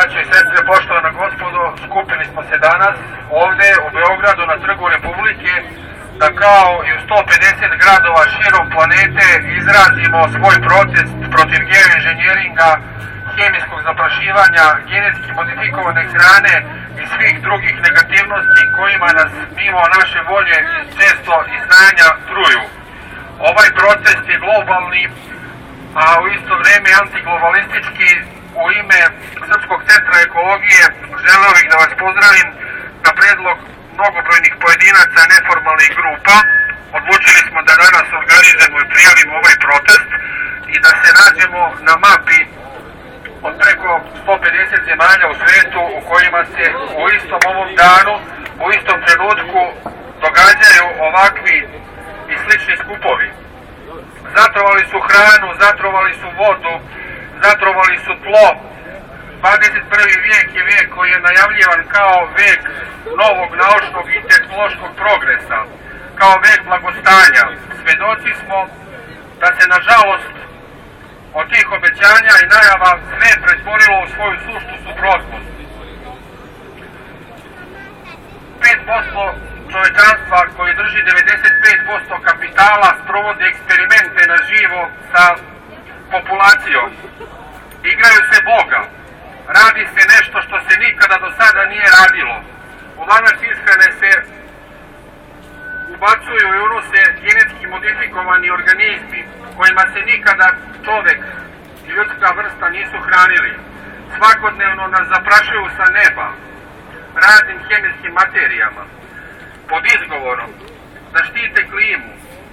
braćo i sestre, poštovana gospodo, skupili smo se danas ovde u Beogradu na Trgu Republike da kao i u 150 gradova širom planete izrazimo svoj protest protiv geoinženjeringa, hemijskog zaprašivanja, genetski modifikovane hrane i svih drugih negativnosti kojima nas mimo naše volje često i znanja truju. Ovaj protest je globalni, a u isto vreme antiglobalistički. U ime Srpskog centra ekologije želeo bih da vas pozdravim na predlog mnogobrojnih pojedinaca neformalnih grupa. Odlučili smo da danas organizujemo i prijavimo ovaj protest i da se nađemo na mapi od preko 150 zemalja u svetu u kojima se u istom ovom danu, u istom trenutku događaju ovakvi i slični skupovi. Zatrovali su hranu, zatrovali su vodu, zatrovali su tlo. 21. vijek je vijek koji je najavljivan kao vijek novog naučnog i tehnološkog progresa, kao vijek blagostanja. Svedoci smo da se nažalost od tih obećanja i najava sve pretvorilo u svoju suštu suprotnost. 5% čovečanstva koji drži 95% kapitala sprovodi eksperimente na živo sa populacijom. Igraju se Boga. Radi se nešto što se nikada do sada nije radilo. U lanac ishrane se ubacuju i unose genetski modifikovani organizmi kojima se nikada čovek i ljudska vrsta nisu hranili. Svakodnevno nas zaprašuju sa neba raznim hemijskim materijama pod izgovorom da štite klimu.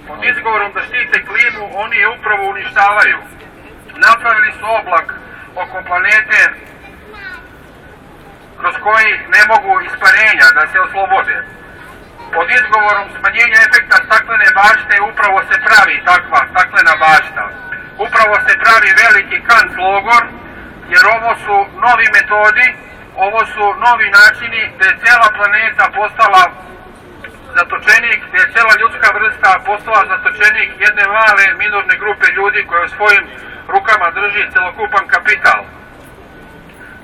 Pod izgovorom da štite klimu oni je upravo uništavaju. Napravili su oblak oko planete kroz koji ne mogu isparenja da se oslobode. Pod izgovorom smanjenja efekta staklene bašte upravo se pravi takva staklena bašta. Upravo se pravi veliki kant logor, jer ovo su novi metodi, ovo su novi načini gde je cela planeta postala zatočenik, gde je cela ljudska vrsta postala zatočenik jedne male minorne grupe ljudi koje u svojim rukama drži celokupan kapital.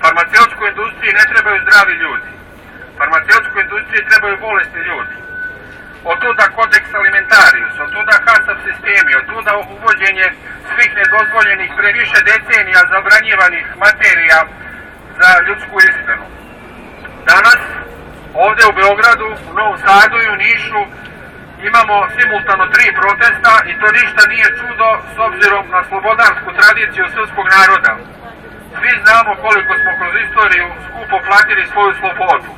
Farmaceutskoj industriji ne trebaju zdravi ljudi. Farmaceutskoj industriji trebaju bolesni ljudi. Od tuda kodeks alimentarius, od tuda HACCP sistemi, od tuda uvođenje svih nedozvoljenih pre više decenija zabranjivanih materija za ljudsku ishranu. Danas, ovde u Beogradu, u Novom Sadu i u Nišu imamo simultano 3 protesta i to ništa nije čudo s obzirom na slobodarsku tradiciju srpskog naroda. Svi znamo koliko smo kroz istoriju skupo platili svoju slobodu.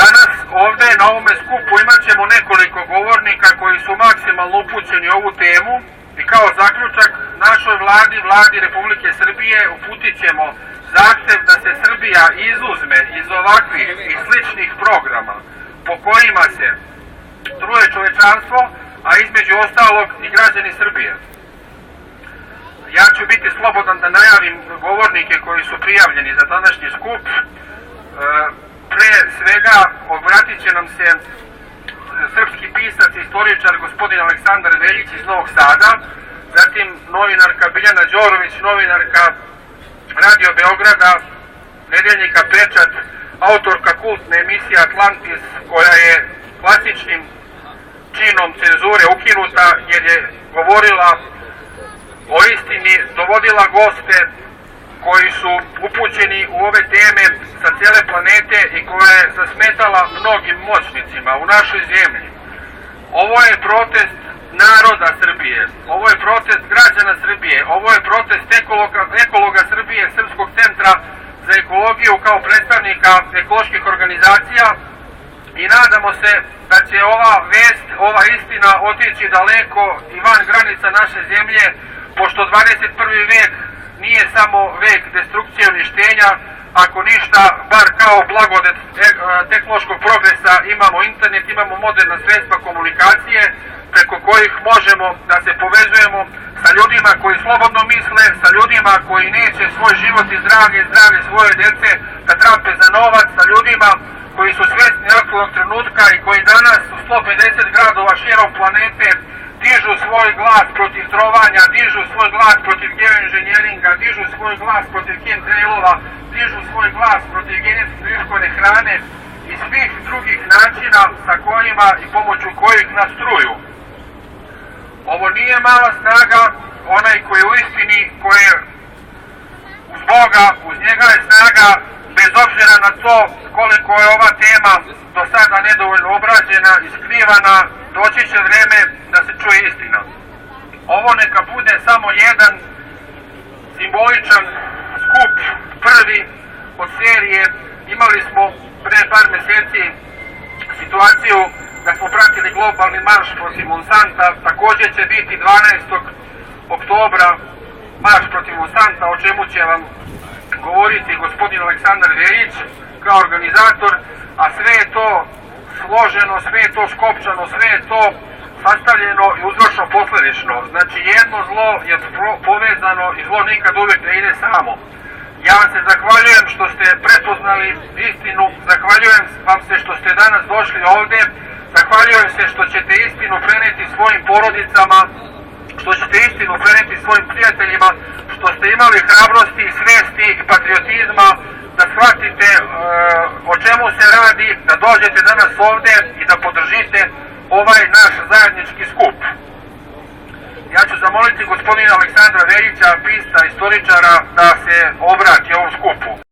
Danas ovde na ovome skupu imat ćemo nekoliko govornika koji su maksimalno upućeni u ovu temu i kao zaključak našoj vladi, vladi Republike Srbije uputit ćemo zahtev da se Srbija izuzme iz ovakvih i sličnih programa po kojima se truje čovečanstvo, a između ostalog i građani Srbije. Ja ću biti slobodan da najavim govornike koji su prijavljeni za današnji skup. Pre svega obratit će nam se srpski pisac i istoričar gospodin Aleksandar Veljić iz Novog Sada, zatim novinarka Biljana Đorović, novinarka Radio Beograda, nedeljnika Pečat, autorka kultne emisije Atlantis koja je klasičnim činom cenzure ukinuta jer je govorila o istini, dovodila goste koji su upućeni u ove teme sa cijele planete i koja je zasmetala mnogim moćnicima u našoj zemlji. Ovo je protest naroda Srbije, ovo je protest građana Srbije, ovo je protest ekologa Srbije, Srpskog centra za ekologiju kao predstavnika ekoloških organizacija i nadamo se da će ova vest, ova istina otići daleko i van granica naše zemlje, pošto 21. vijek nije samo vek destrukcije i uništenja, ako ništa, bar kao blagodet tehnološkog progresa imamo internet, imamo moderna sredstva komunikacije preko kojih možemo da se povezujemo sa ljudima koji slobodno misle, sa ljudima koji neće svoj život i zdravlje svoje dece da trape za novac, sa ljudima koji su svesni aktualnog trenutka i koji danas u 150 gradova širom planete dižu svoj glas protiv trovanja, dižu svoj glas protiv geoinženjeringa, dižu svoj glas protiv chemtrailova, dižu svoj glas protiv genetski modifikovane hrane i svih drugih načina sa kojima i pomoću kojih nas truju. Ovo nije mala snaga, onaj koji je u istini, koji je uz Boga, uz njega je snaga, bez obzira na to koliko je ova tema do sada nedovoljno obrađena i skrivana, doći će vreme da se čuje istina. Ovo neka bude samo jedan simboličan skup, prvi od serije. Imali smo pre par meseci situaciju da smo pratili globalni marš protiv Monsanta, također će biti 12. oktobra marš protiv Monsanta, o čemu će vam govoriti gospodin Aleksandar Veljić kao organizator, a sve je to složeno, sve je to skopčano, sve je to sastavljeno i uzročno posledično. Znači jedno zlo je povezano i zlo nikad uvijek ne ide samo. Ja vam se zahvaljujem što ste prepoznali istinu, zahvaljujem vam se što ste danas došli ovdje, zahvaljujem se što ćete istinu preneti svojim porodicama, što ćete istinu preneti svojim prijateljima, što ste imali hrabrosti, svesti i patriotizma da shvatite o čemu se radi, da dođete danas ovdje i da podržite ovaj naš zajednički skup. Ja ću zamoliti gospodina Aleksandra Veljića, pisca, istoričara, da se obrati ovom skupu.